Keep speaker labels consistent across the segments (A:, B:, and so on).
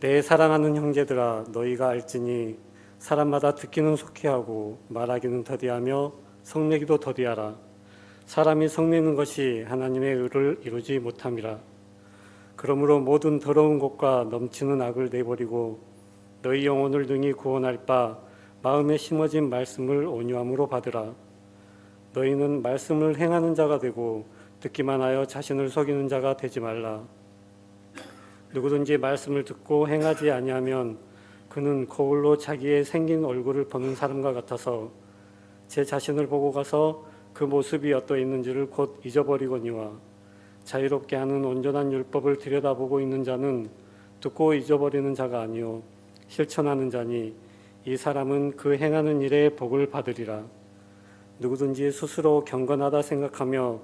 A: 내 사랑하는 형제들아, 너희가 알지니 사람마다 듣기는 속히 하고 말하기는 더디하며 성내기도 더디하라. 사람이 성내는 것이 하나님의 의를 이루지 못함이라. 그러므로 모든 더러운 것과 넘치는 악을 내버리고 너희 영혼을 능히 구원할 바 마음에 심어진 말씀을 온유함으로 받으라. 너희는 말씀을 행하는 자가 되고 듣기만 하여 자신을 속이는 자가 되지 말라. 누구든지 말씀을 듣고 행하지 아니하면 그는 거울로 자기의 생긴 얼굴을 보는 사람과 같아서 제 자신을 보고 가서 그 모습이 어떠 있는지를 곧 잊어버리거니와 자유롭게 하는 온전한 율법을 들여다보고 있는 자는 듣고 잊어버리는 자가 아니요 실천하는 자니 이 사람은 그 행하는 일에 복을 받으리라. 누구든지 스스로 경건하다 생각하며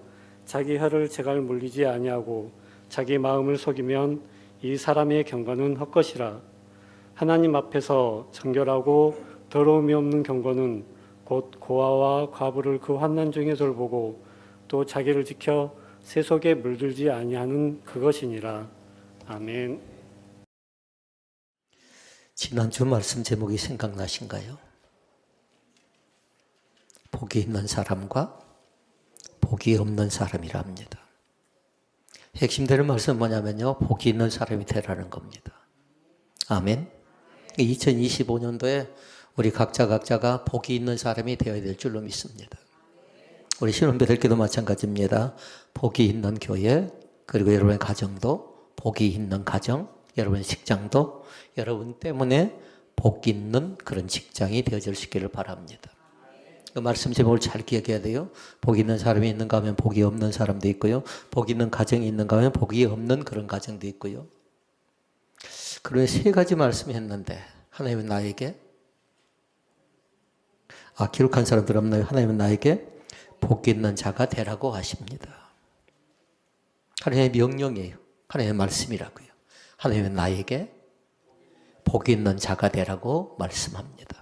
A: 자기 혀를 제갈 물리지 아니하고 자기 마음을 속이면 이 사람의 경건은 헛것이라. 하나님 앞에서 정결하고 더러움이 없는 경건은 곧 고아와 과부를 그 환난 중에 돌보고 또 자기를 지켜 세 속에 물들지 아니하는 그것이니라. 아멘.
B: 지난주 말씀 제목이 생각나신가요? 복이 있는 사람과 복이 없는 사람이라 합니다. 핵심되는 말씀은 뭐냐면요, 복이 있는 사람이 되라는 겁니다. 아멘. 2025년도에 우리 각자가 복이 있는 사람이 되어야 될 줄로 믿습니다. 우리 신혼배들께도 마찬가지입니다. 복이 있는 교회, 그리고 여러분의 가정도 복이 있는 가정, 여러분의 직장도 여러분 때문에 복 있는 그런 직장이 되어질 수 있기를 바랍니다. 그 말씀 제목을 잘 기억해야 돼요. 복이 있는 사람이 있는가 하면 복이 없는 사람도 있고요. 복이 있는 가정이 있는가 하면 복이 없는 그런 가정도 있고요. 그런 세 가지 말씀을 했는데 하나님은 나에게 기록한 사람들 없나요? 하나님은 나에게 복 있는 자가 되라고 하십니다. 하나님의 명령이에요. 하나님의 말씀이라고요. 하나님은 나에게 복 있는 자가 되라고 말씀합니다.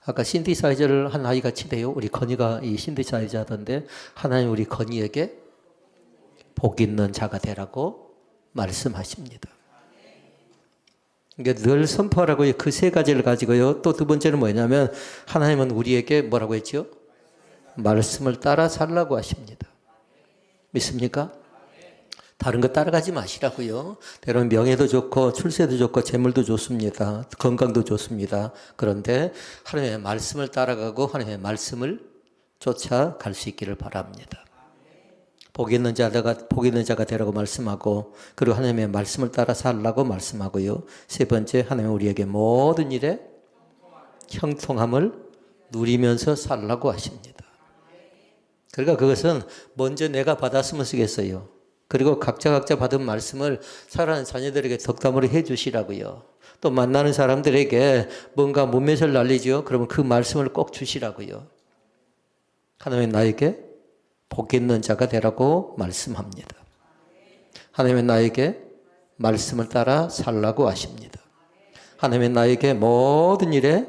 B: 아까 신디사이저를 한 아이가 치대요. 우리 건이가 이 신디사이저 하던데 하나님 우리 건이에게 복 있는 자가 되라고 말씀하십니다. 그러니까 늘 선포하라고 그 세 가지를 가지고요. 또 두 번째는 뭐냐면 하나님은 우리에게 뭐라고 했죠? 말씀을 따라 살라고 하십니다. 믿습니까? 다른 거 따라가지 마시라고요. 여러분 명예도 좋고 출세도 좋고 재물도 좋습니다. 건강도 좋습니다. 그런데 하나님의 말씀을 따라가고 하나님의 말씀을 쫓아갈 수 있기를 바랍니다. 복 있는 자가 되라고 말씀하고 그리고 하나님의 말씀을 따라 살라고 말씀하고요. 세 번째 하나님은 우리에게 모든 일에 형통함을 누리면서 살라고 하십니다. 그러니까 그것은 먼저 내가 받았으면 쓰겠어요. 그리고 각자 받은 말씀을 사랑하는 자녀들에게 덕담으로 해 주시라고요. 또 만나는 사람들에게 뭔가 문매를 날리죠. 그러면 그 말씀을 꼭 주시라고요. 하나님은 나에게 복 있는 자가 되라고 말씀합니다. 하나님은 나에게 말씀을 따라 살라고 하십니다. 하나님은 나에게 모든 일에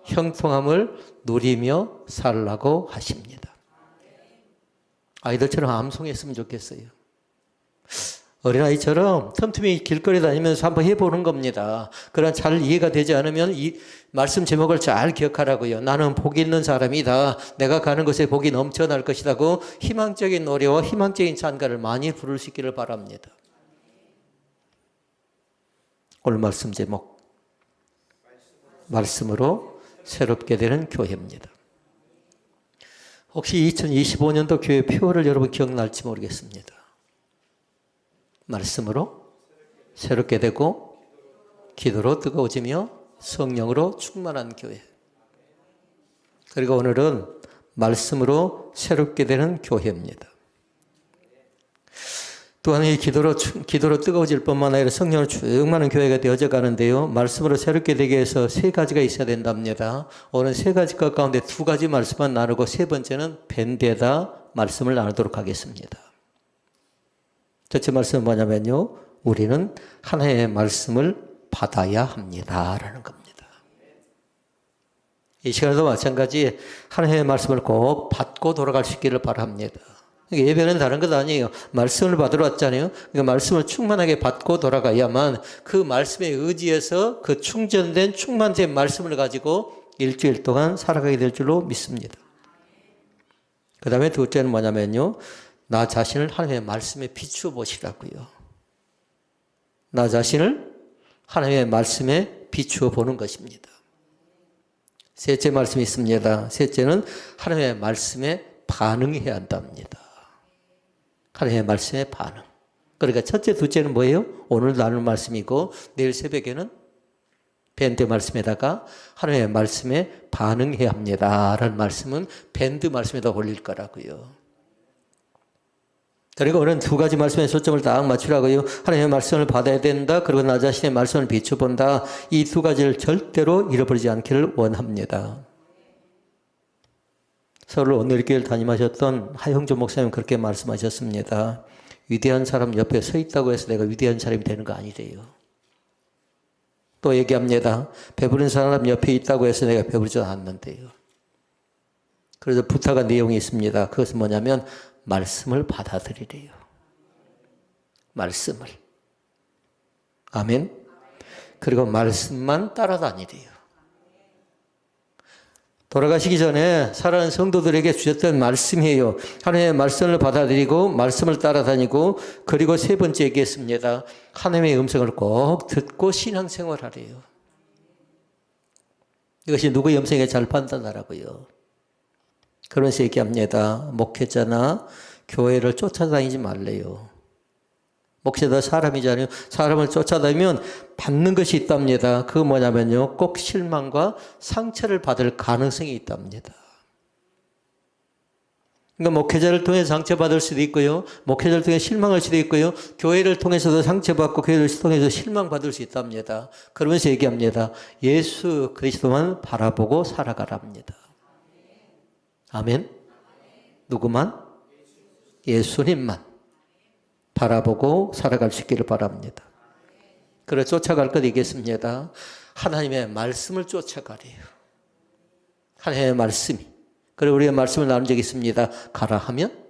B: 형통함을 누리며 살라고 하십니다. 아이들처럼 암송했으면 좋겠어요. 어린아이처럼 틈틈이 길거리 다니면서 한번 해보는 겁니다. 그러나 잘 이해가 되지 않으면 이 말씀 제목을 잘 기억하라고요. 나는 복이 있는 사람이다. 내가 가는 곳에 복이 넘쳐날 것이라고 희망적인 노래와 희망적인 찬가를 많이 부를 수 있기를 바랍니다. 오늘 말씀 제목 말씀으로 새롭게 되는 교회입니다. 혹시 2025년도 교회 표를 여러분 기억날지 모르겠습니다. 말씀으로 새롭게 되고 기도로 뜨거워지며 성령으로 충만한 교회. 그리고 오늘은 말씀으로 새롭게 되는 교회입니다. 또한 이 기도로 뜨거워질 뿐만 아니라 성령으로 충만한 교회가 되어져 가는데요. 말씀으로 새롭게 되기 위해서 세 가지가 있어야 된답니다. 오늘 세 가지 가운데 두 가지 말씀만 나누고 세 번째는 밴드에다 말씀을 나누도록 하겠습니다. 첫째 말씀은 뭐냐면요. 우리는 하나님의 말씀을 받아야 합니다라는 겁니다. 이 시간에도 마찬가지 하나님의 말씀을 꼭 받고 돌아갈 수 있기를 바랍니다. 그러니까 예배는 다른 것 아니에요. 말씀을 받으러 왔잖아요. 그러니까 말씀을 충만하게 받고 돌아가야만 그 말씀에 의지해서 그 충전된 충만된 말씀을 가지고 일주일 동안 살아가게 될 줄로 믿습니다. 그 다음에 둘째는 뭐냐면요. 나 자신을 하나님의 말씀에 비추어 보시라고요. 나 자신을 하나님의 말씀에 비추어 보는 것입니다. 셋째 말씀이 있습니다. 셋째는 하나님의 말씀에 반응해야 한답니다. 하나님의 말씀에 반응. 그러니까 첫째, 둘째는 뭐예요? 오늘 나눌 말씀이고 내일 새벽에는 밴드 말씀에다가 하나님의 말씀에 반응해야 합니다. 라는 말씀은 밴드 말씀에다 올릴 거라고요. 그리고 오늘 두 가지 말씀에 초점을 딱 맞추라고요. 하나님의 말씀을 받아야 된다. 그리고 나 자신의 말씀을 비춰본다. 이 두 가지를 절대로 잃어버리지 않기를 원합니다. 서울 온누리교회를 담임하셨던 하형조 목사님 그렇게 말씀하셨습니다. 위대한 사람 옆에 서 있다고 해서 내가 위대한 사람이 되는 거 아니래요. 또 얘기합니다. 배부른 사람 옆에 있다고 해서 내가 배부르지 않는데요. 그래서 부탁한 내용이 있습니다. 그것은 뭐냐면 말씀을 받아들이래요. 말씀을. 아멘. 그리고 말씀만 따라다니래요. 돌아가시기 전에 살아가는 성도들에게 주셨던 말씀이에요. 하나님의 말씀을 받아들이고 말씀을 따라다니고 그리고 세 번째 얘기했습니다. 하나님의 음성을 꼭 듣고 신앙생활하래요. 이것이 누구의 음성에 잘 판단하라고요. 그러면서 얘기합니다. 목회자나 교회를 쫓아다니지 말래요. 목회자 사람이잖아요. 사람을 쫓아다니면 받는 것이 있답니다. 그거 뭐냐면요. 꼭 실망과 상처를 받을 가능성이 있답니다. 그러니까 목회자를 통해 상처받을 수도 있고요. 목회자를 통해 실망할 수도 있고요. 교회를 통해서도 상처받고 교회를 통해서 실망받을 수 있답니다. 그러면서 얘기합니다. 예수 그리스도만 바라보고 살아가랍니다. 아멘. 누구만? 예수님만 바라보고 살아갈 수 있기를 바랍니다. 그래 쫓아갈 것 있겠습니다. 하나님의 말씀을 쫓아가래요. 하나님의 말씀이. 그리고 우리가 말씀을 나눈 적이 있습니다. 가라 하면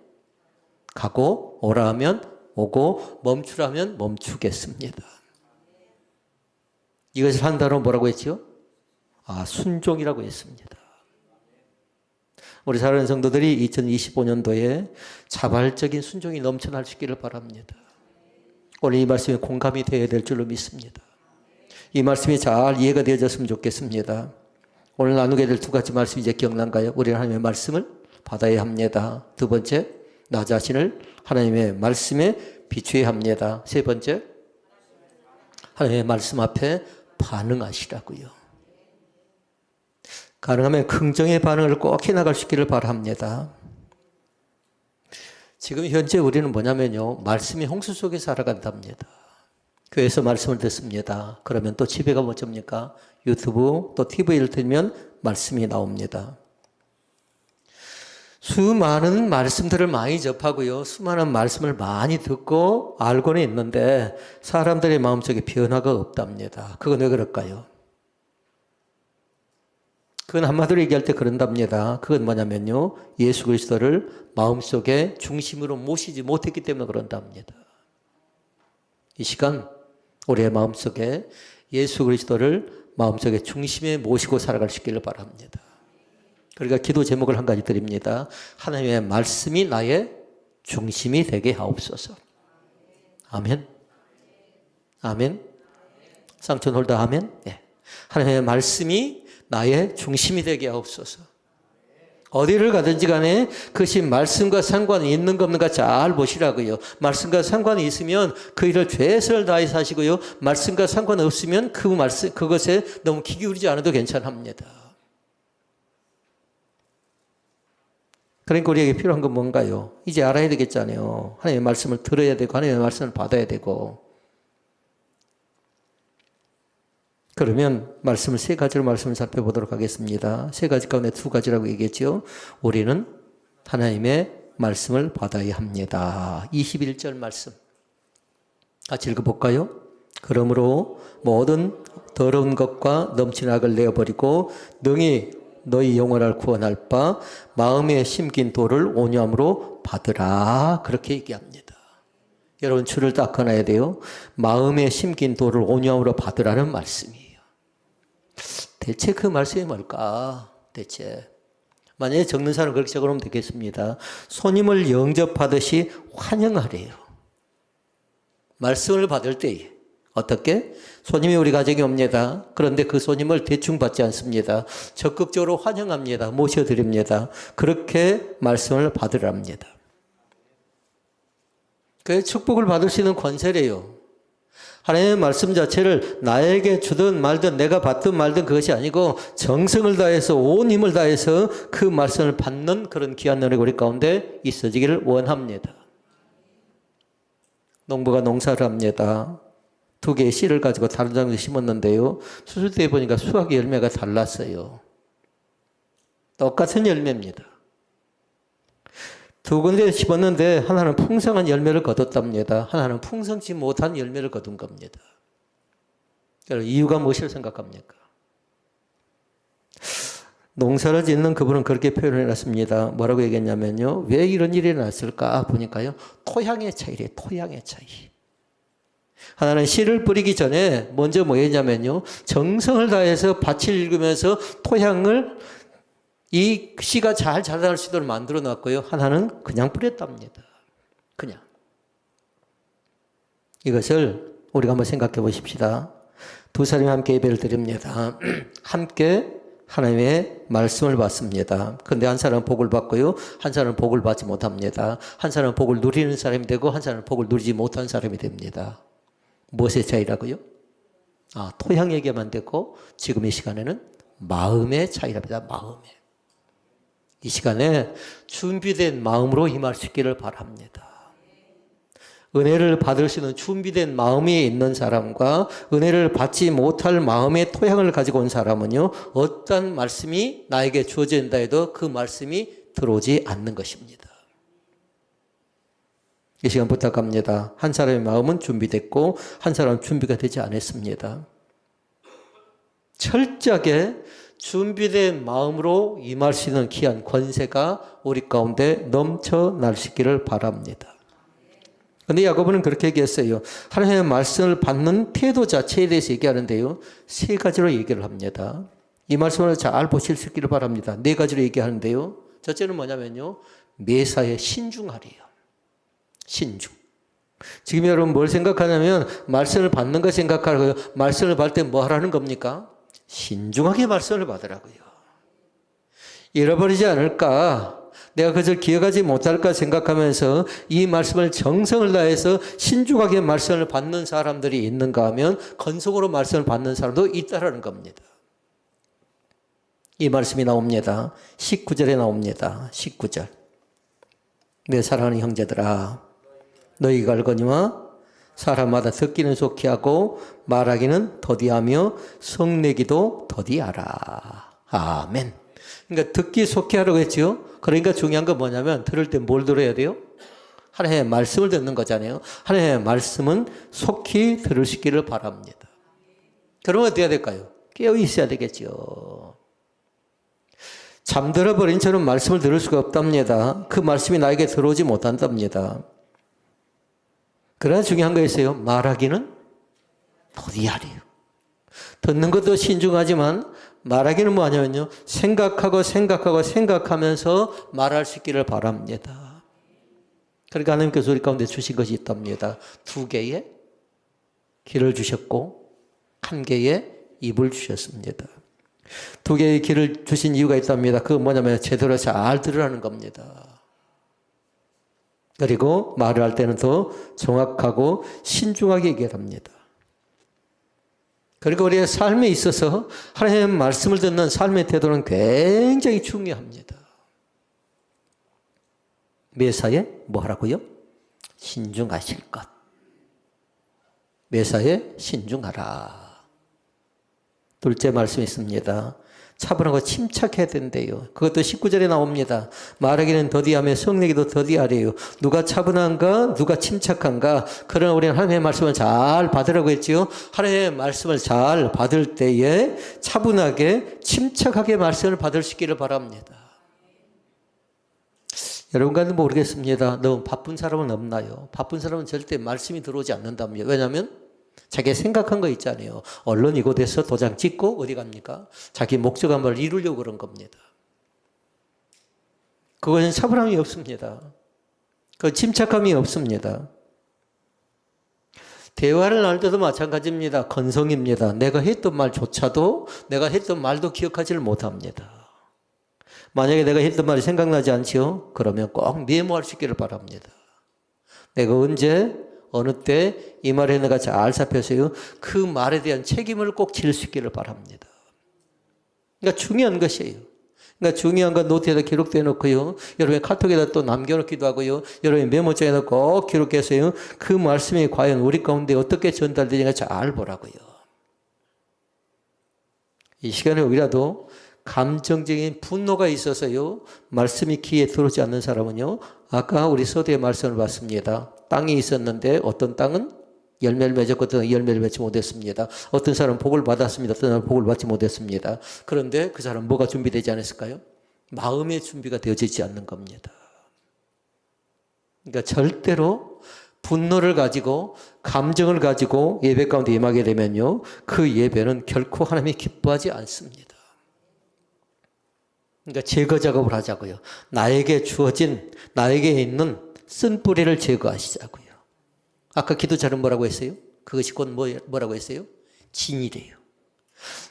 B: 가고 오라 하면 오고 멈추라 하면 멈추겠습니다. 이것을 한다로 뭐라고 했지요? 순종이라고 했습니다. 우리 사랑하는 성도들이 2025년도에 자발적인 순종이 넘쳐날 수 있기를 바랍니다. 오늘 이 말씀에 공감이 되어야 될 줄로 믿습니다. 이 말씀이 잘 이해가 되어졌으면 좋겠습니다. 오늘 나누게 될 두 가지 말씀이 이제 기억난가요? 우리는 하나님의 말씀을 받아야 합니다. 두 번째, 나 자신을 하나님의 말씀에 비추어야 합니다. 세 번째, 하나님의 말씀 앞에 반응하시라고요. 가능하면 긍정의 반응을 꼭 해나갈 수 있기를 바랍니다. 지금 현재 우리는 뭐냐면요. 말씀이 홍수 속에 살아간답니다. 교회에서 말씀을 듣습니다. 그러면 또 집에 가면 어쩝니까? 유튜브 또 TV를 틀면 말씀이 나옵니다. 수많은 말씀들을 많이 접하고요. 수많은 말씀을 많이 듣고 알고는 있는데 사람들의 마음속에 변화가 없답니다. 그건 왜 그럴까요? 그건 한마디로 얘기할 때 그런답니다. 그건 뭐냐면요. 예수 그리스도를 마음속에 중심으로 모시지 못했기 때문에 그런답니다. 이 시간 우리의 마음속에 예수 그리스도를 마음속에 중심에 모시고 살아갈 수 있기를 바랍니다. 그러니까 기도 제목을 한 가지 드립니다. 하나님의 말씀이 나의 중심이 되게 하옵소서. 아멘. 아멘. 쌍촌 홀더 아멘. 네. 하나님의 말씀이 나의 중심이 되게 하옵소서. 어디를 가든지 간에 그것이 말씀과 상관이 있는 가 없는가 잘 보시라고요. 말씀과 상관이 있으면 그 일을 최선을 다해 사시고요. 말씀과 상관없으면 그것에 너무 귀 기울이지 않아도 괜찮합니다. 그러니까 우리에게 필요한 건 뭔가요? 이제 알아야 되겠잖아요. 하나님의 말씀을 들어야 되고 하나님의 말씀을 받아야 되고. 그러면 말씀을 세 가지로 말씀을 살펴보도록 하겠습니다. 세 가지 가운데 두 가지라고 얘기했죠. 우리는 하나님의 말씀을 받아야 합니다. 21절 말씀 같이 읽어볼까요? 그러므로 모든 더러운 것과 넘치는 악을 내어버리고 능히 너희 영혼을 구원할 바 마음에 심긴 돌을 온유함으로 받으라. 그렇게 얘기합니다. 여러분 줄을 딱 끊어야 돼요. 마음에 심긴 돌을 온유함으로 받으라는 말씀이에요. 대체 그 말씀이 뭘까? 대체 만약에 적는 사람은 그렇게 적어놓으면 되겠습니다. 손님을 영접하듯이 환영하래요. 말씀을 받을 때에 어떻게? 손님이 우리 가정에 옵니다. 그런데 그 손님을 대충 받지 않습니다. 적극적으로 환영합니다. 모셔드립니다. 그렇게 말씀을 받으랍니다. 그 축복을 받을 수 있는 권세래요. 하나님의 말씀 자체를 나에게 주든 말든 내가 받든 말든 그것이 아니고 정성을 다해서 온 힘을 다해서 그 말씀을 받는 그런 귀한 노력이 우리 가운데 있어지기를 원합니다. 농부가 농사를 합니다. 2개의 씨를 가지고 다른 장소에 심었는데요. 수술대에 보니까 수확의 열매가 달랐어요. 똑같은 열매입니다. 2군데에 심었는데 하나는 풍성한 열매를 거뒀답니다. 하나는 풍성치 못한 열매를 거둔 겁니다. 이유가 무엇이라고 생각합니까? 농사를 짓는 그분은 그렇게 표현해 놨습니다. 뭐라고 얘기했냐면요. 왜 이런 일이 났을까 보니까요. 토양의 차이래요. 토양의 차이. 하나는 씨를 뿌리기 전에 먼저 뭐 했냐면요. 정성을 다해서 밭을 읽으면서 토양을 이 씨가 잘 자랄 수 있도록 만들어 놨고요. 하나는 그냥 뿌렸답니다. 그냥. 이것을 우리가 한번 생각해 보십시다. 2사람이 함께 예배를 드립니다. 함께 하나님의 말씀을 받습니다. 그런데 한 사람은 복을 받고요. 한 사람은 복을 받지 못합니다. 한 사람은 복을 누리는 사람이 되고 한 사람은 복을 누리지 못한 사람이 됩니다. 무엇의 차이라고요? 토양에게만 되고 지금 이 시간에는 마음의 차이랍니다. 마음의. 이 시간에 준비된 마음으로 임할 수 있기를 바랍니다. 은혜를 받을 수 있는 준비된 마음이 있는 사람과 은혜를 받지 못할 마음의 토양을 가지고 온 사람은요. 어떤 말씀이 나에게 주어진다 해도 그 말씀이 들어오지 않는 것입니다. 이 시간 부탁합니다. 한 사람의 마음은 준비됐고 한 사람은 준비가 되지 않았습니다. 철저하게 준비된 마음으로 임할 수 있는 귀한 권세가 우리 가운데 넘쳐날 수 있기를 바랍니다. 그런데 야고보는 그렇게 얘기했어요. 하나님의 말씀을 받는 태도 자체에 대해서 얘기하는데요. 3가지로 얘기를 합니다. 이 말씀을 잘 보실 수 있기를 바랍니다. 4가지로 얘기하는데요. 첫째는 뭐냐면요. 매사에 신중하래요. 신중. 지금 여러분 뭘 생각하냐면 말씀을 받는 거 생각하고요. 말씀을 받을 때 뭐 하라는 겁니까? 신중하게 말씀을 받으라고요. 잃어버리지 않을까? 내가 그것을 기억하지 못할까 생각하면서 이 말씀을 정성을 다해서 신중하게 말씀을 받는 사람들이 있는가 하면 건성으로 말씀을 받는 사람도 있다라는 겁니다. 이 말씀이 나옵니다. 19절에 나옵니다. 19절. 내 사랑하는 형제들아 너희가 알거니와 사람마다 듣기는 속히 하고 말하기는 더디하며 성내기도 더디하라. 아멘. 그러니까 듣기 속히 하라고 했죠. 그러니까 중요한 건 뭐냐면 들을 때 뭘 들어야 돼요? 하나님의 말씀을 듣는 거잖아요. 하나님의 말씀은 속히 들을 수 있기를 바랍니다. 그러면 어떻게 해야 될까요? 깨어 있어야 되겠죠. 잠들어 버린 채로 말씀을 들을 수가 없답니다. 그 말씀이 나에게 들어오지 못한답니다. 그러나 중요한 거 있어요. 말하기는 더디하래요. 듣는 것도 신중하지만 말하기는 뭐냐면요. 생각하면서 말할 수 있기를 바랍니다. 그러니까 하나님께서 우리 가운데 주신 것이 있답니다. 2개의 귀를 주셨고 1개의 입을 주셨습니다. 2개의 귀를 주신 이유가 있답니다. 그건 뭐냐면 제대로 잘 들으라는 겁니다. 그리고 말을 할 때는 더 정확하고 신중하게 얘기를 합니다. 그리고 우리의 삶에 있어서 하나님의 말씀을 듣는 삶의 태도는 굉장히 중요합니다. 매사에 뭐 하라고요? 신중하실 것. 매사에 신중하라. 둘째 말씀이 있습니다. 차분하고 침착해야 된대요. 그것도 19절에 나옵니다. 말하기는 더디하며 성내기도 더디하래요. 누가 차분한가? 누가 침착한가? 그러나 우리는 하나님의 말씀을 잘 받으라고 했지요. 하나님의 말씀을 잘 받을 때에 차분하게 침착하게 말씀을 받을 수 있기를 바랍니다. 여러분과는 모르겠습니다. 너무 바쁜 사람은 없나요? 바쁜 사람은 절대 말씀이 들어오지 않는답니다. 왜냐하면 자기가 생각한 거 있잖아요. 언론 이곳에서 도장 찍고 어디 갑니까? 자기 목적함을 이루려고 그런 겁니다. 그것은 차분함이 없습니다. 그 침착함이 없습니다. 대화를 나눌 때도 마찬가지입니다. 건성입니다. 내가 했던 말조차도 내가 했던 말도 기억하지를 못합니다. 만약에 내가 했던 말이 생각나지 않지요? 그러면 꼭 메모할 수 있기를 바랍니다. 내가 언제 어느 때 이 말에 내가 잘 살펴서요. 그 말에 대한 책임을 꼭 질 수 있기를 바랍니다. 그러니까 중요한 것이에요. 그러니까 중요한 건 노트에다 기록되어 놓고요. 여러분의 카톡에다 또 남겨놓기도 하고요. 여러분의 메모장에다 꼭 기록해서요. 그 말씀이 과연 우리 가운데 어떻게 전달되는가 잘 보라고요. 이 시간에 우리라도 감정적인 분노가 있어서요. 말씀이 귀에 들어오지 않는 사람은요. 아까 우리 서두에 말씀을 봤습니다. 땅이 있었는데 어떤 땅은 열매를 맺었고 어떤 열매를 맺지 못했습니다. 어떤 사람은 복을 받았습니다. 어떤 사람은 복을 받지 못했습니다. 그런데 그 사람은 뭐가 준비되지 않았을까요? 마음의 준비가 되어지지 않는 겁니다. 그러니까 절대로 분노를 가지고 감정을 가지고 예배 가운데 임하게 되면요. 그 예배는 결코 하나님이 기뻐하지 않습니다. 그러니까 제거 작업을 하자고요. 나에게 주어진, 나에게 있는 쓴 뿌리를 제거하시자고요. 아까 기도자는 뭐라고 했어요? 그것이 곧 뭐라고 했어요? 진이래요.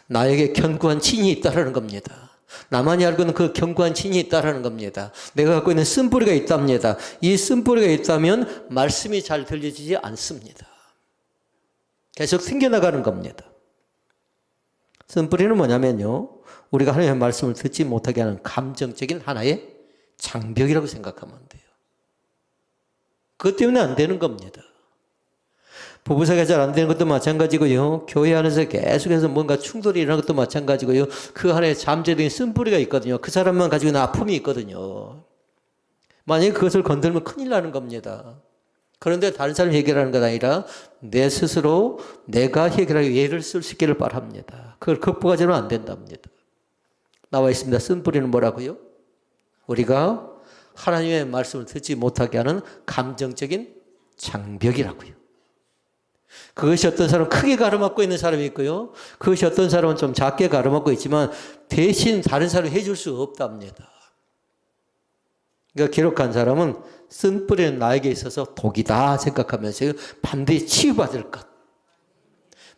B: 나에게 견고한 진이 있다라는 겁니다. 나만이 알고 있는 그 견고한 진이 있다라는 겁니다. 내가 갖고 있는 쓴뿌리가 있답니다. 이 쓴뿌리가 있다면 말씀이 잘 들려지지 않습니다. 계속 생겨나가는 겁니다. 쓴뿌리는 뭐냐면요. 우리가 하나님의 말씀을 듣지 못하게 하는 감정적인 하나의 장벽이라고 생각하면 돼요. 그것 때문에 안 되는 겁니다. 부부사이가 잘 안 되는 것도 마찬가지고요. 교회 안에서 계속해서 뭔가 충돌이 일어나는 것도 마찬가지고요. 그 안에 잠재된 쓴뿌리가 있거든요. 그 사람만 가지고 있는 아픔이 있거든요. 만약에 그것을 건들면 큰일 나는 겁니다. 그런데 다른 사람이 해결하는 것 아니라 내 스스로 내가 해결하기 예를 쓸 수 있기를 바랍니다. 그걸 극복하지는 안 된답니다. 나와 있습니다. 쓴뿌리는 뭐라고요? 우리가 하나님의 말씀을 듣지 못하게 하는 감정적인 장벽이라고요. 그것이 어떤 사람은 크게 가로막고 있는 사람이 있고요. 그것이 어떤 사람은 좀 작게 가로막고 있지만 대신 다른 사람이 해줄 수 없답니다. 그러니까 기록한 사람은 쓴뿌리는 나에게 있어서 독이다 생각하면서 반드시 치유받을 것,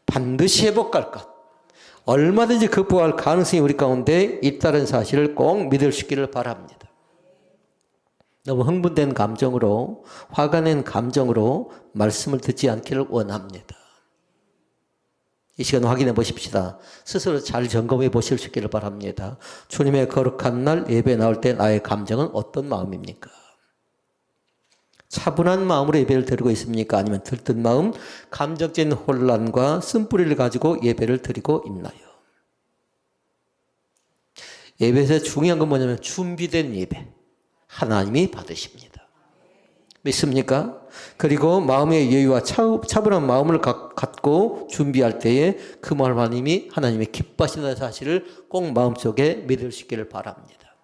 B: 반드시 회복할 것, 얼마든지 극복할 가능성이 우리 가운데 있다는 사실을 꼭 믿을 수 있기를 바랍니다. 너무 흥분된 감정으로, 화가 낸 감정으로 말씀을 듣지 않기를 원합니다. 이 시간 확인해 보십시다. 스스로 잘 점검해 보실 수 있기를 바랍니다. 주님의 거룩한 날 예배 나올 때 나의 감정은 어떤 마음입니까? 차분한 마음으로 예배를 드리고 있습니까? 아니면 들뜬 마음, 감정적인 혼란과 쓴뿌리를 가지고 예배를 드리고 있나요? 예배에서 중요한 건 뭐냐면 준비된 예배. 하나님이 받으십니다. 믿습니까? 그리고 마음의 여유와 차분한 마음을 갖고 준비할 때에 그 마음 하나님이 기뻐하신다는 사실을 꼭 마음속에 믿을 수 있기를 바랍니다.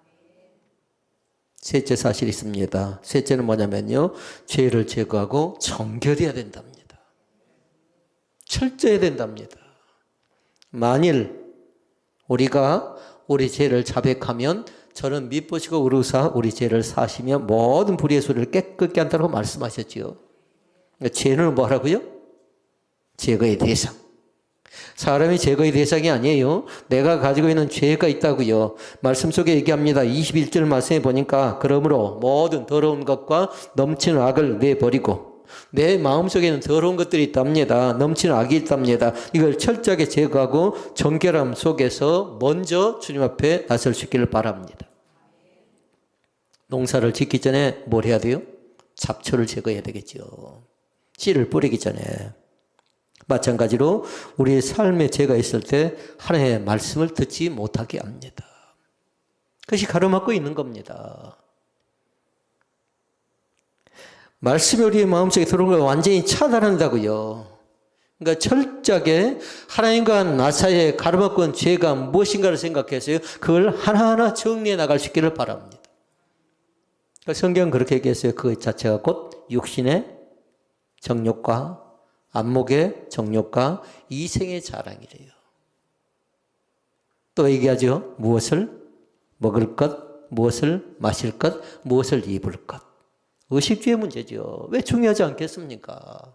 B: 셋째 사실이 있습니다. 셋째는 뭐냐면요. 죄를 제거하고 정결해야 된답니다. 철저해야 된답니다. 만일 우리가 우리 죄를 자백하면 저는 미쁘시고 의로우사 우리 죄를 사시며 모든 불의의 소리를 깨끗게 한다고 말씀하셨지요. 죄는 뭐라고요? 제거의 대상. 사람이 제거의 대상이 아니에요. 내가 가지고 있는 죄가 있다고요. 말씀 속에 얘기합니다. 21절 말씀에 보니까 그러므로 모든 더러운 것과 넘치는 악을 내버리고 내 마음속에는 더러운 것들이 있답니다. 넘치는 악이 있답니다. 이걸 철저하게 제거하고 정결함 속에서 먼저 주님 앞에 나설 수 있기를 바랍니다. 농사를 짓기 전에 뭘 해야 돼요? 잡초를 제거해야 되겠죠. 씨를 뿌리기 전에. 마찬가지로 우리의 삶에 죄가 있을 때 하나님의 말씀을 듣지 못하게 합니다. 그것이 가로막고 있는 겁니다. 말씀이 우리의 마음속에 들어오는 걸 완전히 차단한다고요. 그러니까 철저하게 하나님과 나 사이에 가로막고 있는 죄가 무엇인가를 생각해서요. 그걸 하나하나 정리해 나갈 수 있기를 바랍니다. 성경은 그렇게 얘기했어요. 그 자체가 곧 육신의 정욕과 안목의 정욕과 이생의 자랑이래요. 또 얘기하죠. 무엇을 먹을 것, 무엇을 마실 것, 무엇을 입을 것. 의식주의 문제죠. 왜 중요하지 않겠습니까?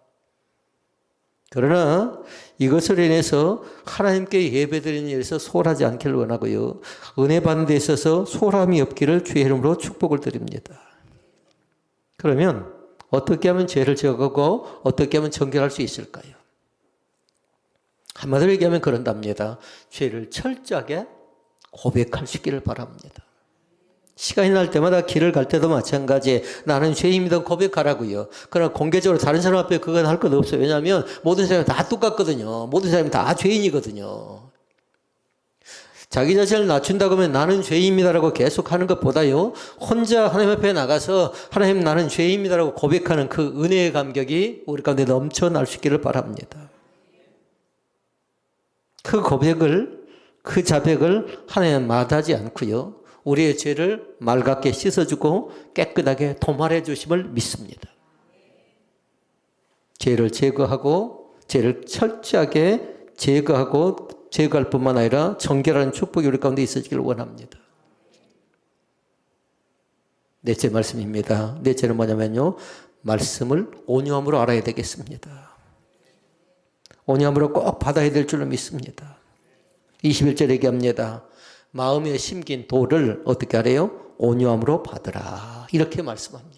B: 그러나 이것을 인해서 하나님께 예배드리는 일에서 소홀하지 않기를 원하고요. 은혜 받는 데 있어서 소홀함이 없기를 주의 이름으로 축복을 드립니다. 그러면 어떻게 하면 죄를 제거하고 어떻게 하면 정결할 수 있을까요? 한마디로 얘기하면 그런답니다. 죄를 철저하게 고백할 수 있기를 바랍니다. 시간이 날 때마다 길을 갈 때도 마찬가지 나는 죄인이든 고백하라고요. 그러나 공개적으로 다른 사람 앞에 그건 할 것 없어요. 왜냐하면 모든 사람이 다 똑같거든요. 모든 사람이 다 죄인이거든요. 자기 자신을 낮춘다고 하면 나는 죄인입니다라고 계속 하는 것보다요. 혼자 하나님 앞에 나가서 하나님 나는 죄인입니다라고 고백하는 그 은혜의 감격이 우리 가운데 넘쳐날 수 있기를 바랍니다. 그 고백을 그 자백을 하나님 마다하지 않고요. 우리의 죄를 맑게 씻어주고 깨끗하게 도말해 주심을 믿습니다. 죄를 제거하고 죄를 철저하게 제거할 뿐만 아니라 정결하는 축복이 우리 가운데 있어지기를 원합니다. 넷째 말씀입니다. 넷째는 뭐냐면요. 말씀을 온유함으로 알아야 되겠습니다. 온유함으로 꼭 받아야 될 줄로 믿습니다. 21절 얘기합니다. 마음에 심긴 돌을 어떻게 하래요? 온유함으로 받으라. 이렇게 말씀합니다.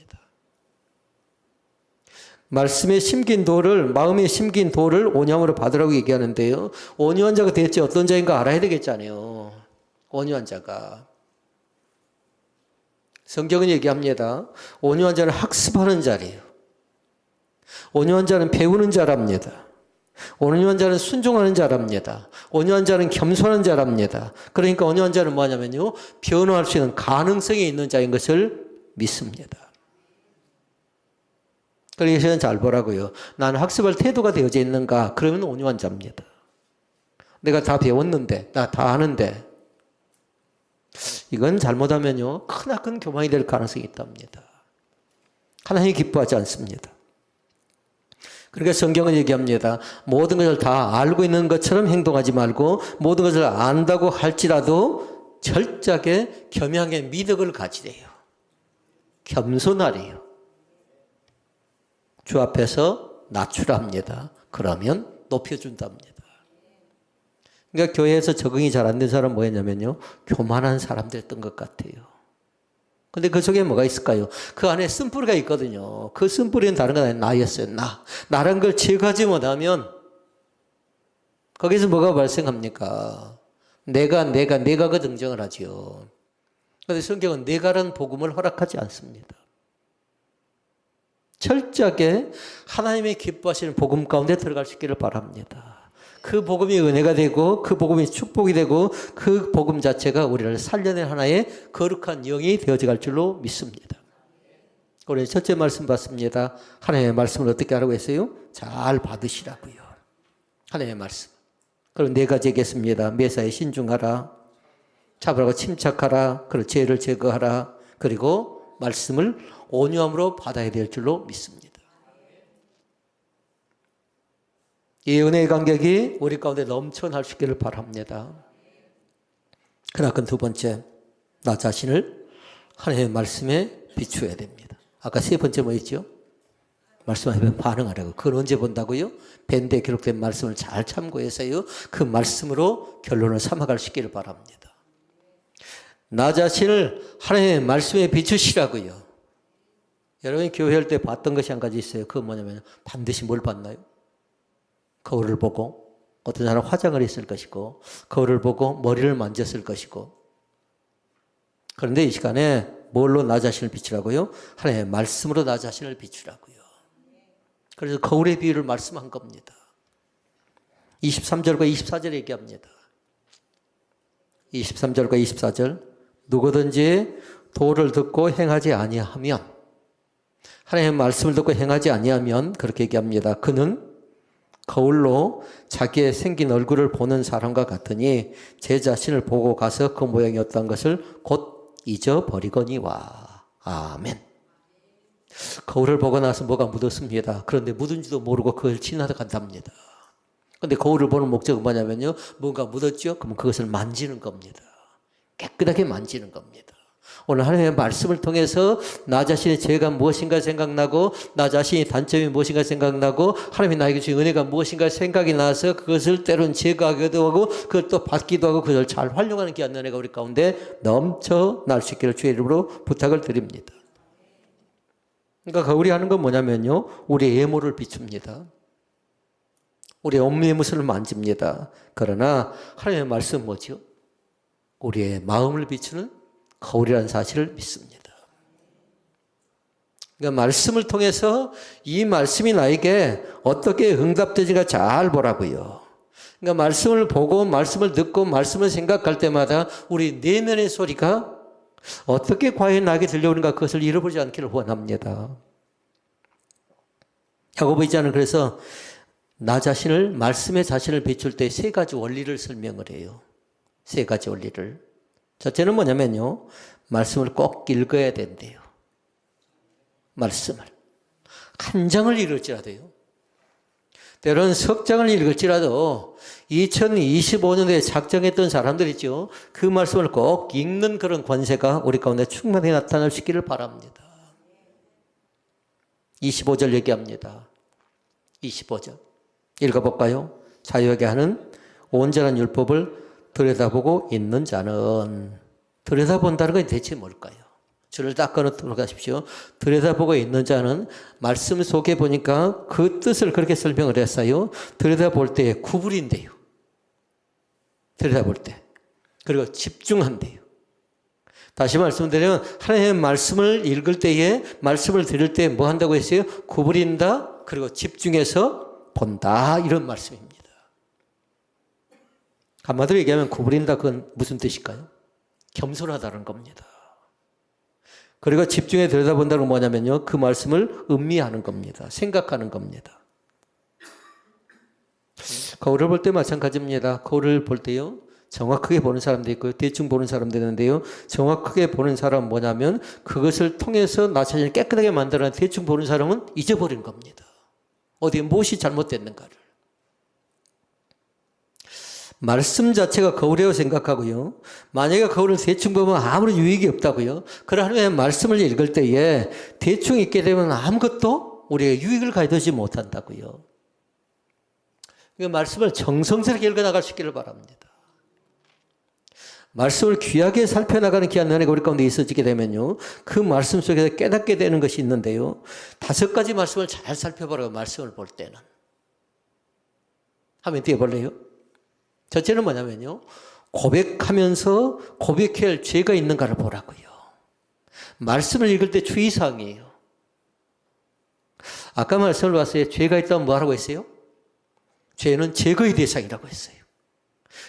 B: 말씀에 심긴 돌을, 마음에 심긴 돌을 온유함으로 받으라고 얘기하는데요. 온유한 자가 대체 어떤 자인가 알아야 되겠잖아요. 온유한 자가. 성경은 얘기합니다. 온유한 자는 학습하는 자래요. 온유한 자는 배우는 자랍니다. 온유한 자는 순종하는 자랍니다. 온유한 자는 겸손한 자랍니다. 그러니까 온유한 자는 뭐냐면요. 변화할 수 있는 가능성이 있는 자인 것을 믿습니다. 그래서 잘 보라고요. 나는 학습할 태도가 되어져 있는가? 그러면 온유한 자입니다. 내가 다 배웠는데, 나 다 아는데. 이건 잘못하면요. 크나큰 교만이 될 가능성이 있답니다. 하나님이 기뻐하지 않습니다. 그러니까 성경은 얘기합니다. 모든 것을 다 알고 있는 것처럼 행동하지 말고 모든 것을 안다고 할지라도 철저하게 겸양의 미덕을 가지래요. 겸손하래요. 주 앞에서 낮추랍니다. 그러면 높여준답니다. 그러니까 교회에서 적응이 잘 안 된 사람 뭐였냐면요. 교만한 사람들이었던 것 같아요. 근데 그 속에 뭐가 있을까요? 그 안에 쓴뿌리가 있거든요. 그 쓴뿌리는 다른 건 아니라 나였어요. 나란 걸 제거하지 못하면 거기서 뭐가 발생합니까? 내가가 등장을 하죠. 그런데 성경은 내가라는 복음을 허락하지 않습니다. 철저하게 하나님의 기뻐하시는 복음 가운데 들어갈 수 있기를 바랍니다. 그 복음이 은혜가 되고 그 복음이 축복이 되고 그 복음 자체가 우리를 살려낸 하나의 거룩한 영이 되어져 갈 줄로 믿습니다. 우리 첫째 말씀 봤습니다. 하나님의 말씀을 어떻게 하라고 했어요? 잘 받으시라고요. 하나님의 말씀. 그럼 네 가지 얘기했습니다. 매사에 신중하라. 차분하고 침착하라. 그리고 죄를 제거하라. 그리고 말씀을 온유함으로 받아야 될 줄로 믿습니다. 이 은혜의 감격이 우리 가운데 넘쳐날 수 있기를 바랍니다. 그러나 그 두 번째, 나 자신을 하나님의 말씀에 비추어야 됩니다. 아까 세 번째 뭐였죠? 말씀 앞에 반응하라고. 그건 언제 본다고요? 밴드에 기록된 말씀을 잘 참고해서요. 그 말씀으로 결론을 삼아갈 수 있기를 바랍니다. 나 자신을 하나님의 말씀에 비추시라고요. 여러분이 교회할 때 봤던 것이 한 가지 있어요. 그건 뭐냐면 반드시 뭘 봤나요? 거울을 보고 어떤 사람은 화장을 했을 것이고 거울을 보고 머리를 만졌을 것이고 그런데 이 시간에 뭘로 나 자신을 비추라고요? 하나님의 말씀으로 나 자신을 비추라고요. 그래서 거울의 비유를 말씀한 겁니다. 23절과 24절 얘기합니다. 23절과 24절 누구든지 도를 듣고 행하지 아니하면 하나님의 말씀을 듣고 행하지 아니하면 그렇게 얘기합니다. 그는 거울로 자기의 생긴 얼굴을 보는 사람과 같으니 제 자신을 보고 가서 그 모양이 어떤 것을 곧 잊어버리거니와. 아멘. 거울을 보고 나서 뭐가 묻었습니다. 그런데 묻은지도 모르고 그걸 지나간답니다. 근데 거울을 보는 목적은 뭐냐면요. 뭔가 묻었죠? 그럼 그것을 만지는 겁니다. 깨끗하게 만지는 겁니다. 오늘 하나님의 말씀을 통해서 나 자신의 죄가 무엇인가 생각나고 나 자신의 단점이 무엇인가 생각나고 하나님이 나에게 주신 은혜가 무엇인가 생각이 나서 그것을 때론 제거하기도 하고 그걸 또 받기도 하고 그걸 잘 활용하는 귀한 은혜가 우리 가운데 넘쳐날 수 있기를 주의 이름으로 부탁을 드립니다. 그러니까 거울이 하는 건 뭐냐면요. 우리의 외모를 비춥니다. 우리의 옷매무새를 만집니다. 그러나 하나님의 말씀은 뭐죠? 우리의 마음을 비추는 거울이라는 사실을 믿습니다. 그러니까 말씀을 통해서 이 말씀이 나에게 어떻게 응답되지가 잘 보라고요. 그러니까 말씀을 보고 말씀을 듣고 말씀을 생각할 때마다 우리 내면의 소리가 어떻게 과연 나에게 들려오는가 그것을 잃어버리지 않기를 원합니다. 야고보 2장은 그래서 나 자신을 말씀의 자신을 비출 때 세 가지 원리를 설명을 해요. 세 가지 원리를. 첫째는 뭐냐면요. 말씀을 꼭 읽어야 된대요. 말씀을. 한 장을 읽을지라도요. 때로는 석 장을 읽을지라도 2025년도에 작정했던 사람들 있죠. 그 말씀을 꼭 읽는 그런 권세가 우리 가운데 충만히 나타날 수 있기를 바랍니다. 25절 얘기합니다. 25절. 읽어볼까요? 자유하게 하는 온전한 율법을 들여다보고 있는 자는 들여다본다는 건 대체 뭘까요? 줄을 딱 끊어놓도록 하십시오. 들여다보고 있는 자는 말씀 속에 보니까 그 뜻을 그렇게 설명을 했어요. 들여다볼 때 구부린대요. 들여다볼 때. 그리고 집중한대요. 다시 말씀드리면 하나님의 말씀을 읽을 때에 말씀을 들을 때 뭐 한다고 했어요? 구부린다. 그리고 집중해서 본다. 이런 말씀입니다. 한마디로 얘기하면 구부린다 그건 무슨 뜻일까요? 겸손하다는 겁니다. 그리고 집중해 들여다본다는 건 뭐냐면요. 그 말씀을 음미하는 겁니다. 생각하는 겁니다. 거울을 볼 때 마찬가지입니다. 거울을 볼 때요. 정확하게 보는 사람도 있고요. 대충 보는 사람도 있는데요. 정확하게 보는 사람은 뭐냐면 그것을 통해서 나 자신을 깨끗하게 만들어낸 대충 보는 사람은 잊어버린 겁니다. 어디에 무엇이 잘못됐는가를. 말씀 자체가 거울이라고 생각하고요. 만약에 거울을 대충 보면 아무런 유익이 없다고요. 그러나 하나님의 말씀을 읽을 때에 대충 읽게 되면 아무것도 우리가 유익을 가져오지 못한다고요. 그러니까 말씀을 정성스럽게 읽어나갈 수 있기를 바랍니다. 말씀을 귀하게 살펴나가는 귀한 은혜가 우리 가운데 있어지게 되면요. 그 말씀 속에서 깨닫게 되는 것이 있는데요. 5가지 말씀을 잘 살펴보라고 말씀을 볼 때는. 한번 띄워볼래요? 첫째는 뭐냐면요. 고백하면서 고백해야 할 죄가 있는가를 보라고요. 말씀을 읽을 때 주의사항이에요. 아까 말씀을 봤어요. 죄가 있다면 뭐라고 했어요? 죄는 제거의 대상이라고 했어요.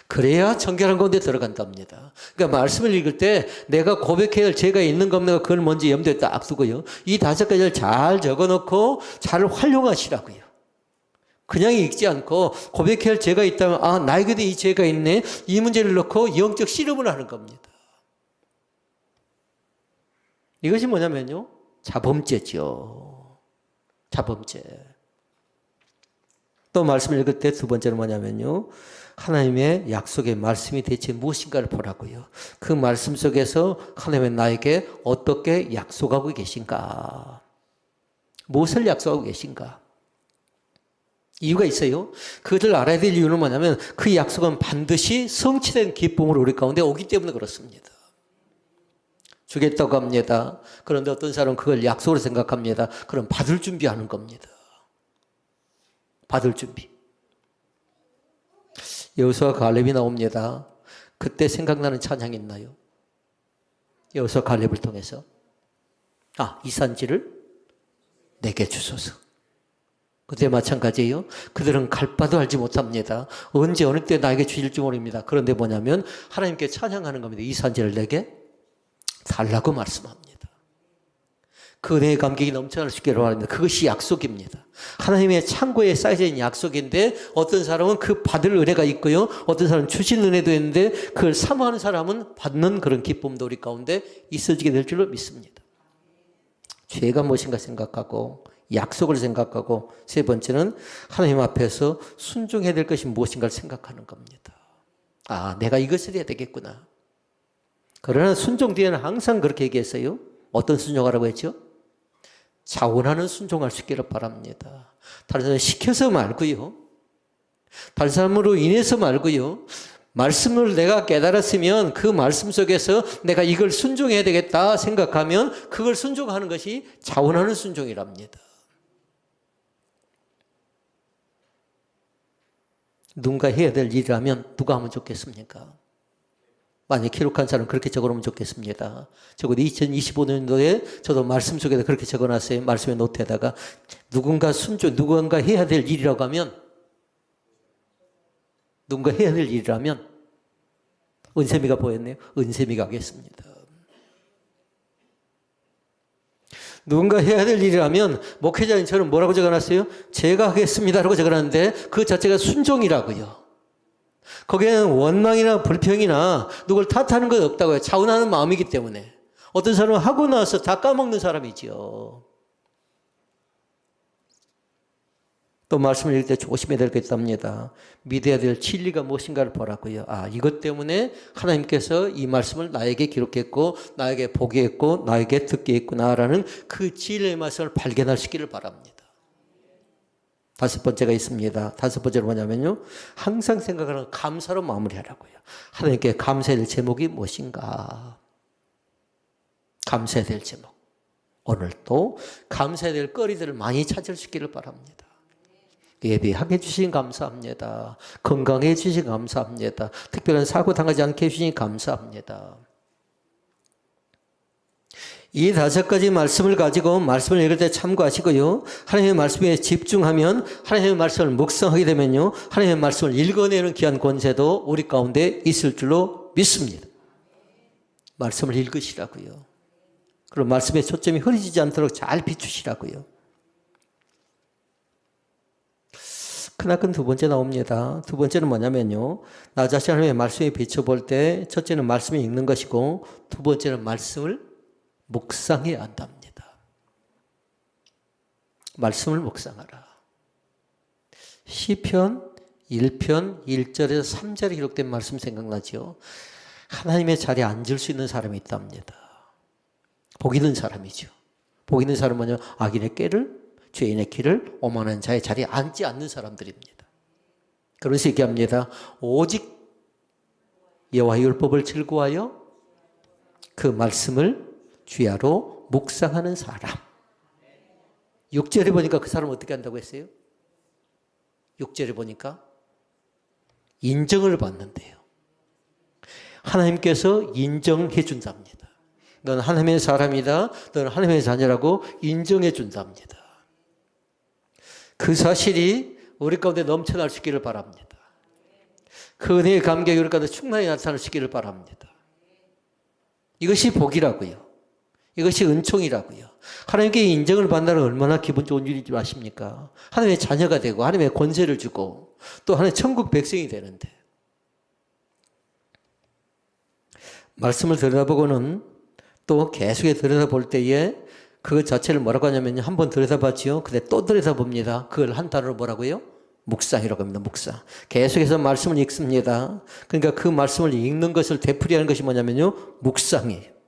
B: 그래야 정결한 가운데 들어간답니다. 그러니까 말씀을 읽을 때 내가 고백해야 할 죄가 있는 겁니다. 그걸 먼저 염두에 딱 두고요. 이 5가지를 잘 적어놓고 잘 활용하시라고요. 그냥 읽지 않고 고백해야 할 죄가 있다면 아 나에게도 이 죄가 있네. 이 문제를 넣고 영적 씨름을 하는 겁니다. 이것이 뭐냐면요. 자범죄죠. 자범죄. 또 말씀을 읽을 때 두 번째는 뭐냐면요. 하나님의 약속의 말씀이 대체 무엇인가를 보라고요. 그 말씀 속에서 하나님은 나에게 어떻게 약속하고 계신가. 무엇을 약속하고 계신가. 이유가 있어요. 그것을 알아야 될 이유는 뭐냐면 그 약속은 반드시 성취된 기쁨으로 우리 가운데 오기 때문에 그렇습니다. 주겠다고 합니다. 그런데 어떤 사람은 그걸 약속으로 생각합니다. 그럼 받을 준비하는 겁니다. 받을 준비. 여호수아 갈렙이 나옵니다. 그때 생각나는 찬양이 있나요? 여호수아 갈렙을 통해서 이 산지를 내게 주소서. 그때 마찬가지예요. 그들은 갈 바도 알지 못합니다. 언제 어느 때 나에게 주실지 모릅니다. 그런데 뭐냐면 하나님께 찬양하는 겁니다. 이 산지를 내게 달라고 말씀합니다. 그 은혜의 감격이 넘쳐날 수 있기를 바랍니다. 그것이 약속입니다. 하나님의 창고에 쌓여져 있는 약속인데 어떤 사람은 그 받을 은혜가 있고요. 어떤 사람은 주신 은혜도 있는데 그걸 사모하는 사람은 받는 그런 기쁨도 우리 가운데 있어지게 될 줄로 믿습니다. 죄가 무엇인가 생각하고 약속을 생각하고 세 번째는 하나님 앞에서 순종해야 될 것이 무엇인가를 생각하는 겁니다. 아, 내가 이것을 해야 되겠구나. 그러나 순종 뒤에는 항상 그렇게 얘기했어요. 어떤 순종하라고 했죠? 자원하는 순종할 수 있기를 바랍니다. 다른 사람 시켜서 말고요. 다른 사람으로 인해서 말고요. 말씀을 내가 깨달았으면 그 말씀 속에서 내가 이걸 순종해야 되겠다 생각하면 그걸 순종하는 것이 자원하는 순종이랍니다. 누군가 해야 될 일이라면 누가 하면 좋겠습니까? 만약 기록한 사람 그렇게 적어놓으면 좋겠습니다. 적어도 2025년도에 저도 말씀 속에다 그렇게 적어놨어요. 말씀의 노트에다가 누군가 해야 될 일이라고 하면 누군가 해야 될 일이라면 은세미가 보였네요. 은세미가 하겠습니다. 누군가 해야 될 일이라면 목회자인 저는 뭐라고 적어놨어요? 제가 하겠습니다라고 적어놨는데 그 자체가 순종이라고요. 거기에는 원망이나 불평이나 누굴 탓하는 것 없다고요. 자원하는 마음이기 때문에. 어떤 사람은 하고 나서 다 까먹는 사람이죠. 또 말씀을 읽을 때 조심해야 될 게 있답니다. 믿어야 될 진리가 무엇인가를 보라고요. 아, 이것 때문에 하나님께서 이 말씀을 나에게 기록했고 나에게 보게 했고 나에게 듣게 했구나라는 그 진리의 말씀을 발견할 수 있기를 바랍니다. 다섯 번째가 있습니다. 다섯 번째는 뭐냐면요. 항상 생각하는 감사로 마무리하라고요. 하나님께 감사해야 될 제목이 무엇인가. 감사해야 될 제목. 오늘 또 감사해야 될 거리들을 많이 찾을 수 있기를 바랍니다. 예배하게 해주신 감사합니다. 건강해 주신 감사합니다. 특별한 사고 당하지 않게 해주신 감사합니다. 이 다섯 가지 말씀을 가지고 말씀을 읽을 때 참고하시고요. 하나님의 말씀에 집중하면 하나님의 말씀을 묵상하게 되면요. 하나님의 말씀을 읽어내는 귀한 권세도 우리 가운데 있을 줄로 믿습니다. 말씀을 읽으시라고요. 그리고 말씀의 초점이 흐려지지 않도록 잘 비추시라고요. 크나큰 두 번째 나옵니다. 두 번째는 뭐냐면요. 나 자신 하나님의 말씀에 비춰볼 때 첫째는 말씀을 읽는 것이고 두 번째는 말씀을 묵상해야 한답니다. 말씀을 묵상하라. 시편 1편 1절에서 3절에 기록된 말씀 생각나죠? 하나님의 자리에 앉을 수 있는 사람이 있답니다. 복 있는 사람이죠. 복 있는 사람은 뭐냐? 악인의 꾀를 죄인의 길을 오만한 자의 자리에 앉지 않는 사람들입니다. 그래서 얘기합니다. 오직 여호와의 율법을 즐거워하여 그 말씀을 주야로 묵상하는 사람. 6절에 보니까 그 사람 어떻게 한다고 했어요? 6절에 보니까 인정을 받는데요. 하나님께서 인정해 준답니다. 넌 하나님의 사람이다. 넌 하나님의 자녀라고 인정해 준답니다. 그 사실이 우리 가운데 넘쳐날 수 있기를 바랍니다. 그 은혜의 감격이 우리 가운데 충만히 나타날 수 있기를 바랍니다. 이것이 복이라고요. 이것이 은총이라고요. 하나님께 인정을 받는다는 얼마나 기분 좋은 일인지 아십니까? 하나님의 자녀가 되고 하나님의 권세를 주고 또 하나님의 천국 백성이 되는데 말씀을 들여다보고는 또 계속 들여다볼 때에 그 자체를 뭐라고 하냐면 한번 들여다봤지요. 근데 또 들여다봅니다. 그걸 한 단어로 뭐라고요? 묵상이라고 합니다. 묵상. 계속해서 말씀을 읽습니다. 그러니까 그 말씀을 읽는 것을 되풀이하는 것이 뭐냐면요. 묵상이에요.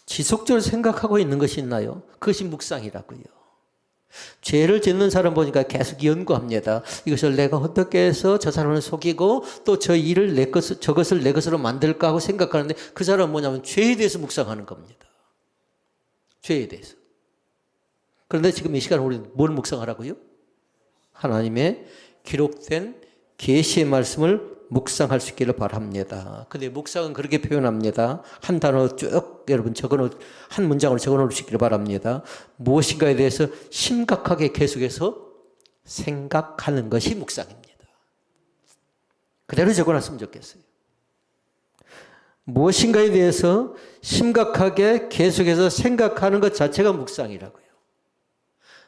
B: 지속적으로 생각하고 있는 것이 있나요? 그것이 묵상이라고요. 죄를 짓는 사람 보니까 계속 연구합니다. 이것을 내가 어떻게 해서 저 사람을 속이고 또 저것을 내 것으로 만들까 하고 생각하는데 그 사람은 뭐냐면 죄에 대해서 묵상하는 겁니다. 죄에 대해서. 그런데 지금 이 시간 우리는 뭘 묵상하라고요? 하나님의 기록된 계시의 말씀을 묵상할 수 있기를 바랍니다. 근데 묵상은 그렇게 표현합니다. 한 단어 쭉 여러분 한 문장으로 적어놓을 수 있기를 바랍니다. 무엇인가에 대해서 심각하게 계속해서 생각하는 것이 묵상입니다. 그대로 적어놨으면 좋겠어요. 무엇인가에 대해서 심각하게 계속해서 생각하는 것 자체가 묵상이라고요.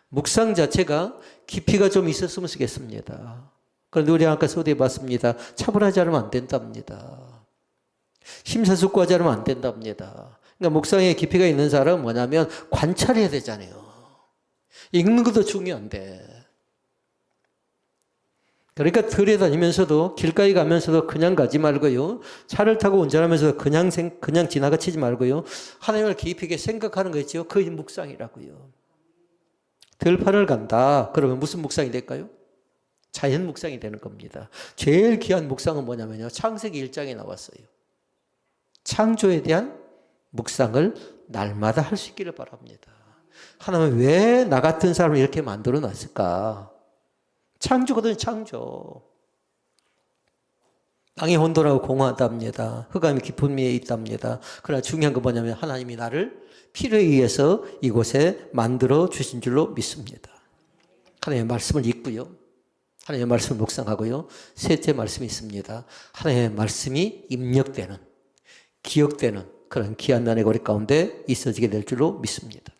B: 묵상 자체가 깊이가 좀 있었으면 쓰겠습니다. 그런데 우리 아까 소개해 봤습니다. 차분하지 않으면 안 된답니다. 심사숙고하지 않으면 안 된답니다. 그러니까 묵상의 깊이가 있는 사람은 뭐냐면 관찰해야 되잖아요. 읽는 것도 중요한데. 그러니까 들에 다니면서도 길가에 가면서도 그냥 가지 말고요. 차를 타고 운전하면서도 그냥 지나가치지 말고요. 하나님을 깊이 있게 생각하는 거 있죠. 그게 묵상이라고요. 들판을 간다. 그러면 무슨 묵상이 될까요? 자연 묵상이 되는 겁니다. 제일 귀한 묵상은 뭐냐면요. 창세기 1장에 나왔어요. 창조에 대한 묵상을 날마다 할 수 있기를 바랍니다. 하나님은 왜 나 같은 사람을 이렇게 만들어 놨을까? 창조거든요, 창조. 땅이 혼돈하고 공허하답니다. 흑암이 깊은 미에 있답니다. 그러나 중요한 건 뭐냐면 하나님이 나를 피를 의해서 이곳에 만들어 주신 줄로 믿습니다. 하나님의 말씀을 읽고요. 하나님의 말씀을 묵상하고요. 셋째 말씀이 있습니다. 하나님의 말씀이 입력되는, 기억되는 그런 귀한 날의 거리 가운데 있어지게 될 줄로 믿습니다.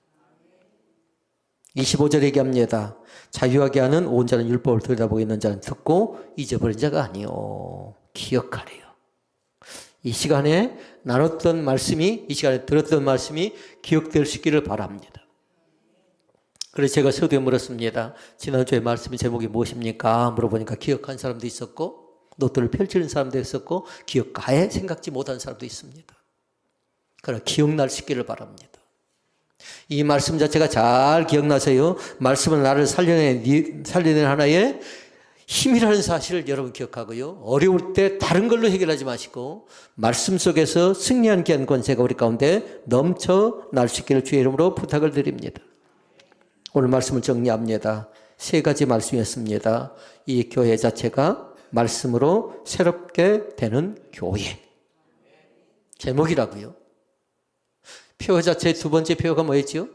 B: 25절 얘기합니다. 자유하게 하는 온 자는 율법을 들여다보고 있는 자는 듣고 잊어버린 자가 아니요 기억하래요. 이 시간에 나눴던 말씀이, 이 시간에 들었던 말씀이 기억될 수 있기를 바랍니다. 그래서 제가 서두에 물었습니다. 지난주에 말씀의 제목이 무엇입니까? 물어보니까 기억한 사람도 있었고 노트를 펼치는 사람도 있었고 기억가에 생각지 못한 사람도 있습니다. 그러나 기억날 수 있기를 바랍니다. 이 말씀 자체가 잘 기억나세요. 말씀은 나를 살려낸 하나의 힘이라는 사실을 여러분 기억하고요. 어려울 때 다른 걸로 해결하지 마시고 말씀 속에서 승리한 귀한 권세가 우리 가운데 넘쳐날 수 있기를 주의 이름으로 부탁을 드립니다. 오늘 말씀을 정리합니다. 세 가지 말씀이었습니다. 이 교회 자체가 말씀으로 새롭게 되는 교회. 제목이라고요. 표어 자체의 두 번째 표어가 뭐였죠?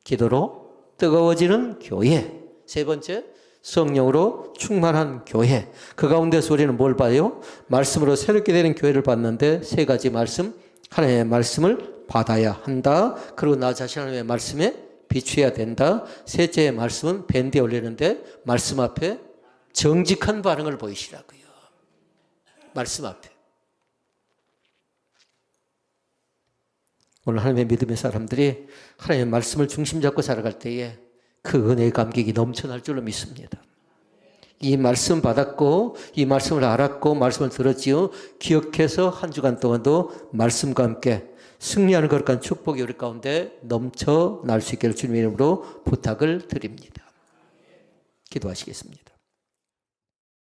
B: 기도로 뜨거워지는 교회. 세 번째, 성령으로 충만한 교회. 그 가운데서 우리는 뭘 봐요? 말씀으로 새롭게 되는 교회를 봤는데 세 가지 말씀, 하나님의 말씀을 받아야 한다. 그리고 나 자신 하나님의 말씀에 비추어야 된다. 셋째 말씀은 밴드에 올리는데 말씀 앞에 정직한 반응을 보이시라고요. 말씀 앞에. 오늘 하나님의 믿음의 사람들이 하나님의 말씀을 중심 잡고 살아갈 때에 그 은혜의 감격이 넘쳐날 줄로 믿습니다. 이 말씀 받았고 이 말씀을 알았고 말씀을 들었지요. 기억해서 한 주간 동안도 말씀과 함께 승리하는 거룩한 축복이 우리 가운데 넘쳐날 수 있기를 주님의 이름으로 부탁을 드립니다. 기도하시겠습니다.